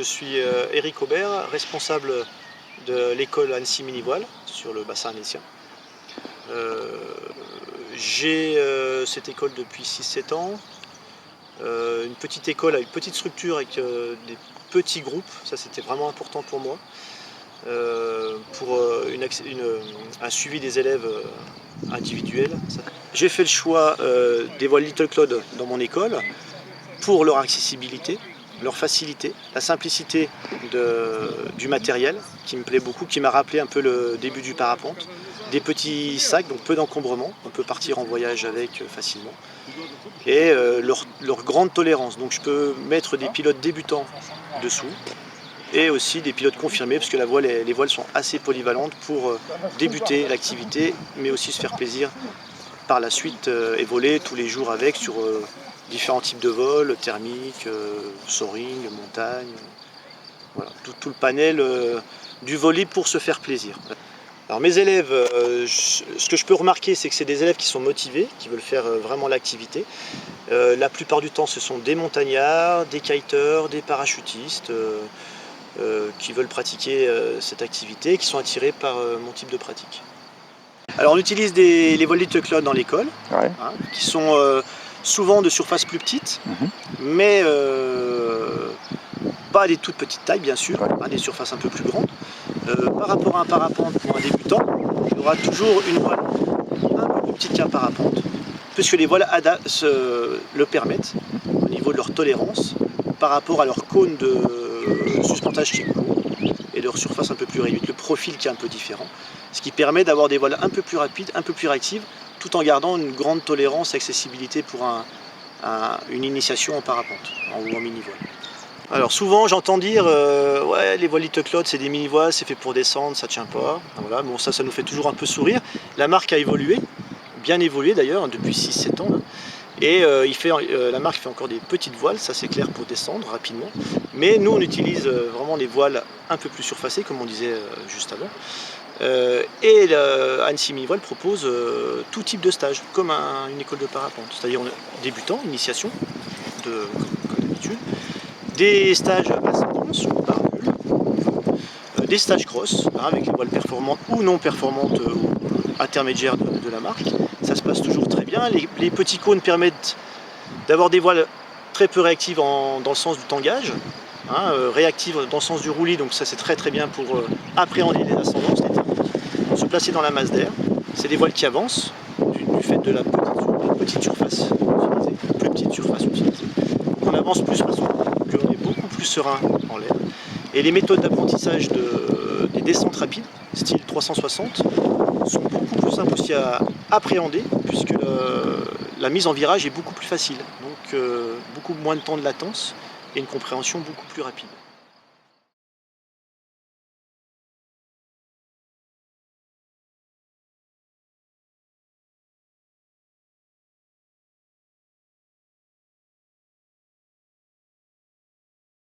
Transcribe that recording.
Je suis Éric Aubert, responsable de l'école Annecy Mini-Voile sur le bassin annécien. J'ai cette école depuis 6-7 ans. Une petite école avec une petite structure avec des petits groupes, ça c'était vraiment important pour moi, pour un suivi des élèves individuels. J'ai fait le choix des voiles Little Claude dans mon école pour leur accessibilité, leur facilité, la simplicité du matériel qui me plaît beaucoup, qui m'a rappelé un peu le début du parapente. Des petits sacs, donc peu d'encombrement, on peut partir en voyage avec facilement. Et leur grande tolérance, donc je peux mettre des pilotes débutants dessous et aussi des pilotes confirmés, parce que les voiles sont assez polyvalentes pour débuter l'activité, mais aussi se faire plaisir par la suite et voler tous les jours avec sur différents types de vols, thermiques, soaring, montagne, voilà, tout le panel du volet pour se faire plaisir. Alors mes élèves, ce que je peux remarquer, c'est que c'est des élèves qui sont motivés, qui veulent faire vraiment l'activité. La plupart du temps, ce sont des montagnards, des kiteurs, des parachutistes qui veulent pratiquer cette activité et qui sont attirés par mon type de pratique. Alors on utilise les voiles Little Claude dans l'école, ouais. Qui sont souvent de surface plus petite, mais pas des toutes petites tailles bien sûr, des surfaces un peu plus grandes. Par rapport à un parapente pour un débutant, il y aura toujours une voile un peu plus petite qu'un parapente, puisque les voiles le permettent au niveau de leur tolérance par rapport à leur cône de suspentage qui est court et leur surface un peu plus réduite, le profil qui est un peu différent, ce qui permet d'avoir des voiles un peu plus rapides, un peu plus réactives, tout en gardant une grande tolérance et accessibilité pour une initiation en parapente ou en mini-voile. Alors souvent j'entends dire ouais, les voiles Little Claude c'est des mini-voiles, c'est fait pour descendre, ça tient pas. Voilà, bon, ça nous fait toujours un peu sourire. La marque a évolué, bien évolué d'ailleurs, depuis 6-7 ans. Là. Et la marque fait encore des petites voiles, ça c'est clair, pour descendre rapidement. Mais nous on utilise vraiment des voiles un peu plus surfacées, comme on disait juste avant. Et Annecy Mini-Voile propose tout type de stage, comme une école de parapente. C'est-à-dire débutant, initiation, comme d'habitude. Des stages ascendance ou parabole, des stages cross, avec les voiles performantes ou non performantes ou intermédiaires de la marque. Ça se passe toujours très bien. Les petits cônes permettent d'avoir des voiles très peu réactives dans le sens du tangage, réactives dans le sens du roulis, donc ça c'est très bien pour appréhender les ascendances, se placer dans la masse d'air. C'est des voiles qui avancent du fait de la petite surface utilisée, la plus petite surface utilisée. Donc on avance plus parce qu'on est beaucoup plus serein en l'air. Et les méthodes d'apprentissage des descentes rapides, style 360, sont beaucoup plus simples aussi à appréhender, puisque la mise en virage est beaucoup plus facile. Donc beaucoup moins de temps de latence et une compréhension beaucoup plus rapide.